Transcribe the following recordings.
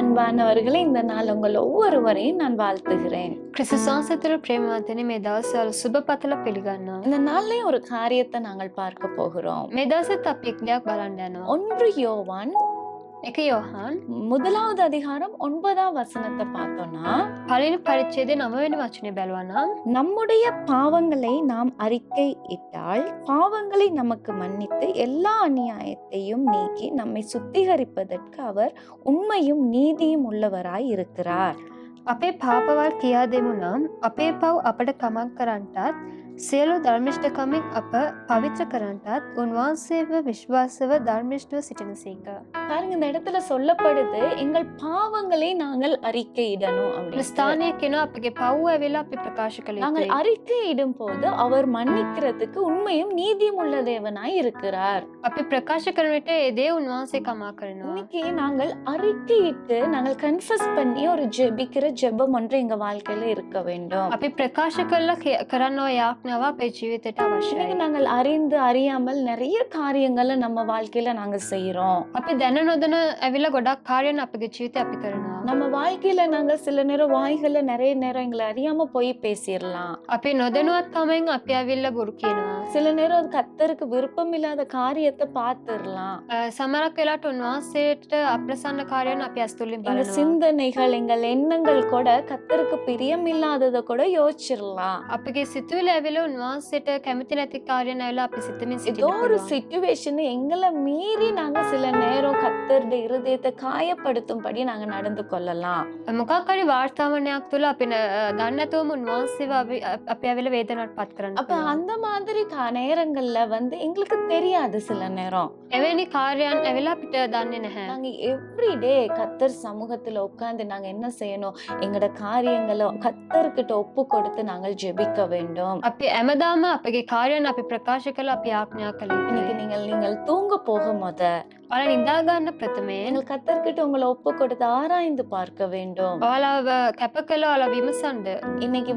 அன்பானவர்களே, இந்த நாள் உங்கள் ஒவ்வொருவரையும் நான் வாழ்த்துகிறேன். ක්‍රිස්තුස් වහන්සේ තුළ ප්‍රේමවන්තනි මේ දවස්වල සුබ පතල පිළිගන්නවා. இந்த நாள்லயும் ஒரு காரியத்தை நாங்கள் பார்க்க போகிறோம். මේ දවසෙත් අපි එක් දෙයක් බලන්න යනවා. 1 யோவான் 1 யோහාන් 1வது அதிகாரம் 9ஆம் வசனத்தை பார்த்தோம்னா, පළවෙනි පරිච්ඡේදයේ 9 වෙනි වචනේ බැලුවා නම් நம்முடைய பாவங்களை நாம் அறிக்கையிட்டால் பாவங்களை நமக்கு மன்னித்து எல்லா அநியாயத்தையும் நீக்கி நம்மை சுத்திகரிப்பதற்கு அவர் உண்மையும் நீதியும் உள்ளவராய் இருக்கிறார். අපේ පාපවල් කියා දෙමු නම් අපේ පව් අපට කමක් කරන්නටත් සියලු ධර්මිෂ්ඨකමින් අප පවිත්‍ර කරන්නටත් උන්වහන්සේව විශ්වාසව ධර්මිෂ්ඨව සිටිනසේක. பாருங்க, இந்த இடத்துல சொல்லப்படுது எங்கள் பாவங்களை நாங்கள் அறிக்கையிடணும் මේ அப்படின்னு. ස්ථානයේ කෙනා අපගේ පව් ඇවිල්ලා අපි ප්‍රකාශ කළ நாங்கள் යුතුයි. அறிக்கையிடும் போது அவர் மன்னிக்கிறதுக்கு உண்மையும் நீதியும் உள்ள தேவனாய் இருக்கிறார். අපි ප්‍රකාශ කරන විට ඒ දේ උන්වහන්සේ කමා කරනවා. இன்னைக்கு நாங்கள் அறிக்கையிட்டு நாங்கள் கன்ஃபஸ் பண்ணி ஒரு ஜெபிக்கிற ஜெபம் ஒன்று எங்க வாழ்க்கையில இருக்க வேண்டும். අපි ප්‍රකාශ කළා කරන්න ඕන යාඥාව අපේ ජීවිතයට අවශ්‍යයි. இன்னைக்கு நாங்கள் அறிந்து அறியாமல் நிறைய காரியங்களை நம்ம வாழ்க்கையில நாங்க செய்யறோம். අපි දැන නොදැන ඇවිල්ලා ගොඩක් කාර්යයන් අපගේ ජීවිතේ අපි කරනවා. நம்ம வாழ்க்கையில நாங்க சில நேரம் வாய்கள்ல நிறைய நேரம் எங்களை அறியாம போய் பேசிடலாம். අපි නොදැනුවත්කමෙන් අපි ඇවිල්ලා බොරු කියනවා. சில நேரம் அது கர்த்தருக்கு விருப்பம் இல்லாத காரியத்தை பார்த்துடலாம். සමහරක් වෙලාවට උන්වහන්සේට අප්‍රසන්න කාර්යයන් අපි ඇස්තුලින් எங்க බලනවා. சிந்தனைகள் எங்கள் எண்ணங்கள் கூட கர்த்தருக்கு பிரியம் இல்லாததை கூட யோசிச்சிடலாம். අපගේ සිතුවිලි ඇවිල්ලා උන්වහන්සේට කැමති නැති කාර්යයන් ඇවිල්ලා අපි සිතමින් ஏதோ ஒரு සිටිනවා. சிச்சுவேஷன் எங்களை மீறி நாங்க சில நேரம் கர்த்தருடைய இருதயத்தை காயப்படுத்தும்படி நாங்க நடந்து கொள்ளலாம். මොකක් හරි වාර්තාවනයක් තුළ අපි දන්නේ නැතුවම උන්වහන්සේව අපි ඇවිල්ලා වේදනාවට පත් කරන්න அப்ப පුළුවන්. அந்த மாதிரி நேரங்கள்ல எங்களுக்கு தெரியாது சில நேரம். එවැනි කාර්යයන් ඇවිල්ලා අපිට දන්නේ නැහැ. நாங்க எவ்ரிடே கர்த்தர் சமூகத்துல உட்கார்ந்து நாங்க என்ன செய்யணும், எங்களோட காரியங்களை கர்த்தர்கிட்ட ஒப்பு கொடுத்து நாங்கள் ஜெபிக்க வேண்டும். අපි හැමදාම අපගේ කාර්යයන් අපි ප්‍රකාශ කළා අපි ආඥා කළ இன்னைக்கு යුතුයි. நீங்கள் தூங்க போகும் ඔයාලා නිදා ගන්න ප්‍රථමයෙන් நீங்கள் கர்த்தர்கிட்ட உங்களை ஒப்பு கொடுத்து ஆராய்ந்து பார்க்க வேண்டும். ඔයාලා කැප කළ ඔයාලා විමසන්න. இன்னைக்கு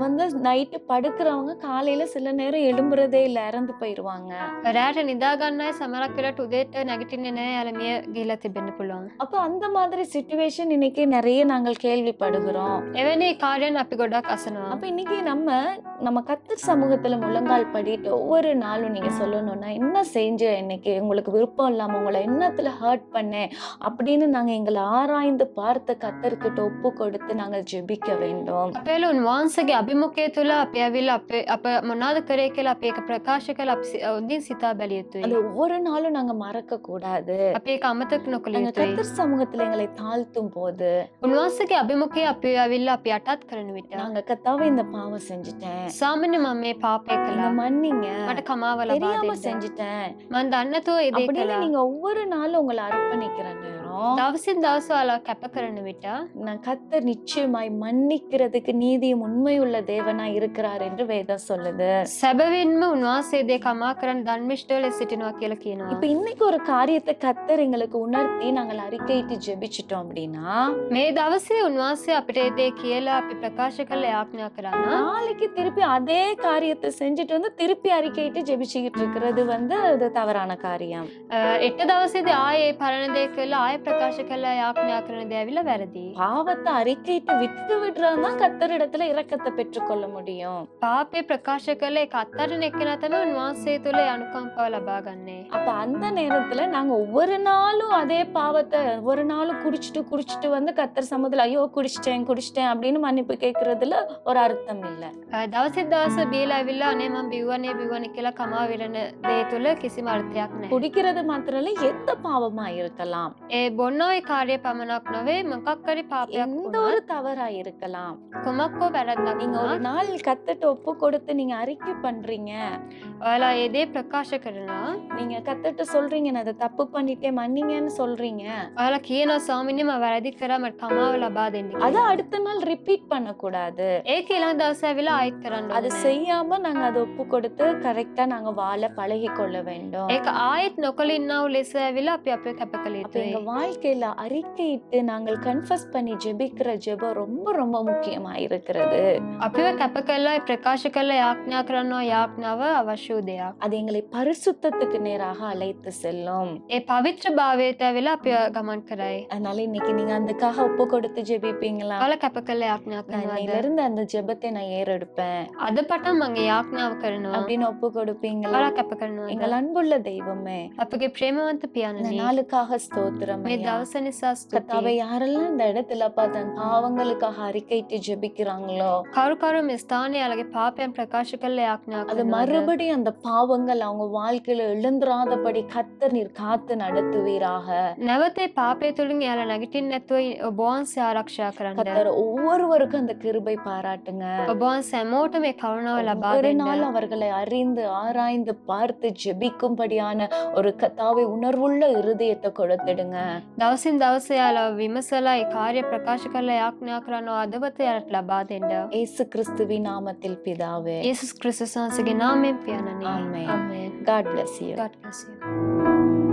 நைட்டு படுக்கிறவங்க காலையில சில நேரம் எழும்புறதே இல்ல, இறந்து போயிருவாங்க. රෑට නිදා ගන්න අය සමහරක් වෙලාවට උදේට නැගිටින්නේ නැහැ. යාලා මිය ගිහිලා තිබෙන්න පුළුවන්. அப்ப அந்த மாதிரி சிச்சுவேஷன் இன்னைக்கு நிறைய நாங்கள் கேள்விப்படுகிறோம். එවැනි කාර්යයන් අපි ගොඩක් අසනවා. அப்ப இன்னைக்கு நம்ம கர்த்தர் சமூகத்துல முழங்கால் படிட்டு ஒவ்வொரு நாளும் நீங்க சொல்லணும்னா, என்ன செஞ்ச இன்னைக்கு உங்களுக்கு விருப்பம் இல்லாம உங்களை என்னத்துல ஹர்ட் பண்ணேன் அப்படின்னு நாங்க எங்களை ஆராய்ந்து பார்த்து கர்த்தர்கிட்ட ஒப்பு கொடுத்து நாங்கள் ஜெபிக்க வேண்டும். අපේල උන්වහන්සේගේ අභිමුඛය තුළ අපි ඇවිල්ලා අප මොනවාද කරේ කියලා අපි ඒක ප්‍රකාශ කළා අපි හොඳින් සිතා බැලිය යුතුයි. அது ஒவ்வொரு நாளும் நாங்க மறக்க கூடாது. අපි ඒක අමතක නොකළ நாங்க යුතුයි. கர்த்தர் சமூகத்துல எங்களை தாழ்த்தும் போது උන්වහන්සේගේ අභිමුඛය අපි ඇවිල්ලා අපි යටත් කරන විට நாங்க கர்த்தாவே இந்த பாவம் செஞ்சுட்டேன், සාමාන්‍ය මම මේ පාපය என்ன කළා. மன்னிங்க, මට කමාව ලබා தெரியாம දෙන්න. செஞ்சுட்டேன் මම දන්නේ නැතුව ඒ දේ அப்படின்னு කළා. நீங்க ஒவ்வொரு நாளும் உங்களை அர்ப்பணிக்கிற நேரம் දවසින් දවස ඔයාලා කැප කරන විට நான் கர்த்தர் நிச்சயமாய் மன்னிக்கிறதுக்கு நீதியும் உண்மையுள்ள தேவனாய் இருக்கிறார் என்று வேதம் சொல்லுது. සැබවින්ම උන්වහන්සේ දේ කමා කරන්න ධර්මිෂ්ඨව ලෙස සිටිනවා කියලා කියනවා. இப்ப இன்னைக்கு ஒரு காரியத்தை கர்த்தர் எங்களுக்கு உணர்த்தி நாங்கள் அறிக்கையிட்டு ஜெபிச்சிட்டோம் அப்படின்னா, මේ දවසේ උන්වහන්සේ අපිට ඒ දේ කියලා අපි ප්‍රකාශ කළ යාඥා කරා නම් நாளைக்கு திருப்பி அதே காரியத்தை செஞ்சுட்டு திருப்பி அறிக்கையிட்டு ஜெபிச்சுக்கிட்டு இருக்கிறது அது தவறான காரியம். එක දවසේදී ආයේ පරණ දේ කළා ආයේ ප්‍රකාශ කළා යාඥා කරන දේ ඇවිල්ලා වැරදි. பாவத்தை அறிக்கையிட்டு விட்டு விடுறதுதான் கர்த்தரிடத்துல இரக்கத்தை பெற்றுக்கொள்ள முடியும். පාපේ ප්‍රකාශ කළ එක අත්හරින එකනා තමයි උන්වහන්සේ තුළ අනුකම්පාව ලබා ගන්නේ. அப்ப அந்த நேரத்துல நாங்க ஒவ்வொரு நாளும் அதே பாவத்தை ஒவ்வொரு நாளும் குடிச்சிட்டு கர்த்தர் சமூகத்துல ஐயோ குடிச்சிட்டேன் அப்படின்னு மன்னிப்பு கேட்கறதுல ஒரு அர்த்தம் இல்ல. දවසින් දවස බීලා ඇවිල්ලා අනේ මම බිව්වනේ කියලා කමා විරන දේ තුළ කිසිම අර්ථයක් නැහැ. குடிக்கிறது மாத்திரம் இல்ல, எந்த பாவமா இருக்கலாம், ඒ බොන්නෝයි කාර්යය පමණක් නොවේ මොකක් හරි පාපයක් எந்த වුණත් ஒரு தவறா இருக்கலாம். කොමක්කෝ වැරද්දක් நீங்க ஒரு වුණත් நாள் கர்த்தர்ட்ட ஒப்பு கொடுத்து நீங்க அறிக்கை பண்றீங்க, ඔයාලා ඒ දේ ප්‍රකාශ කරනවා. நீங்க கர்த்தர்ட்ட சொல்றீங்க நான் அதை தப்பு பண்ணிட்டேன் மன்னிங்கன்னு சொல்றீங்க, ඔයාලා කියනවා ස්වාමීනි මම වැරදි කරා මට කමාව ලබා දෙන්න அத කියලා. அடுத்த நாள் ரிப்பீட் பண்ணக்கூடாது. ඒක ඊළඟ දවසේ ඇවිල්ලා ආයෙත් කරන්න அது ඕනේ. செய்யாம நாங்க அதை ஒப்பு கொடுத்து கரெக்டா நாங்க வாழ பழகி கொள்ள வேண்டும். ඒක ආයෙත් නොකළ ඉන්නා වූ ලෙස ඇවිල්ලා අපි අපේ කැප කළ அப்ப යුතුයි. எங்க வாழ்க்கையில அறிக்கையிட்டு நாங்கள் கன்ஃபஸ் பண்ணி ஜெபிக்கிற ஜெபம் ரொம்ப ரொம்ப முக்கியமா இருக்கிறது. අපිව කැප කළා ප්‍රකාශ කළා යාඥා කරනවා යාඥාව අවශ්‍ය දෙයක්. அது எங்களை பரிசுத்தத்துக்கு நேராக அழைத்து செல்லும். ඒ පවිත්‍ර භාවයට ඇවිල්ලා අපිව ගමන් කරයි. அதனால இன்னைக்கு நீங்க அதுக்காக ஒப்பு கொடுத்து ஜெபிப்பீங்களா? ඔයාලා කැප කළා යාඥා நான் කරනවද? இன்னையில இருந்து அந்த ஜெபத்தை நான் ஏறெடுப்பேன் අද පටන් මගේ යාඥාව කරනවා. அப்படின்னு ஒப்பு கொடுப்பீங்களா? ඔයාලා කැප කරනවද? எங்கள் அன்புள்ள தெய்வமே, අපගේ ප්‍රේමවන්ත இந்த පියාණනි, நாளுக்காக ஸ்தோத்திரம் මේ ஐயா. දවස නිසා கர்த்தாவே, ස්තුතියි. யாரெல்லாம் இந்த இடத்துல தன் பாவங்களுக்காக அறிக்கையிட்டு ஜெபிக்கிறாங்களோ, කවුරු කවුරු මේ ස්ථානයේ යාළගේ පාපයන් ප්‍රකාශ කළා යාඥා அது කරනවද? மறுபடியும் அந்த பாவங்கள் அவங்க வாழ்க்கையில எழுந்திராதபடி கர்த்தர் நீர் காத்து நடத்துவீராக. නැවතේ පාපය තුළින් යාලා නැගිටින්න නැතුව ඔබ වහන්සේ ආරක්ෂා කරන්න. கர்த்தர் ஒவ்வொருவருக்கும் அந்த கிருபை பாராட்டுங்க. ඔබ වහන්සේ හැමෝටම මේ කරුණාව ලබා ஒவ்வொரு දෙන්න. நாள் அவர்களை அறிந்து ஆராய்ந்து பார்த்து ஜெபிக்கும்படியான ஒரு கர்த்தாவே உணர்வுள்ள இருதயத்தை கொடுத்துடுங்க. දවසින් දවස යාලා විමසලා ඒ කාර්ය ප්‍රකාශ කරලා යාඥා කරනවා අදවත යාලට ලබා දෙන්න. இயேசு கிறிஸ்துவின் நாமத்தில் பிதாவே. යේසුස් ක්‍රිස්තුස් වහන්සේගේ නාමයෙන් පියාණනි. Amen. ආමේන්. God bless you. God bless you.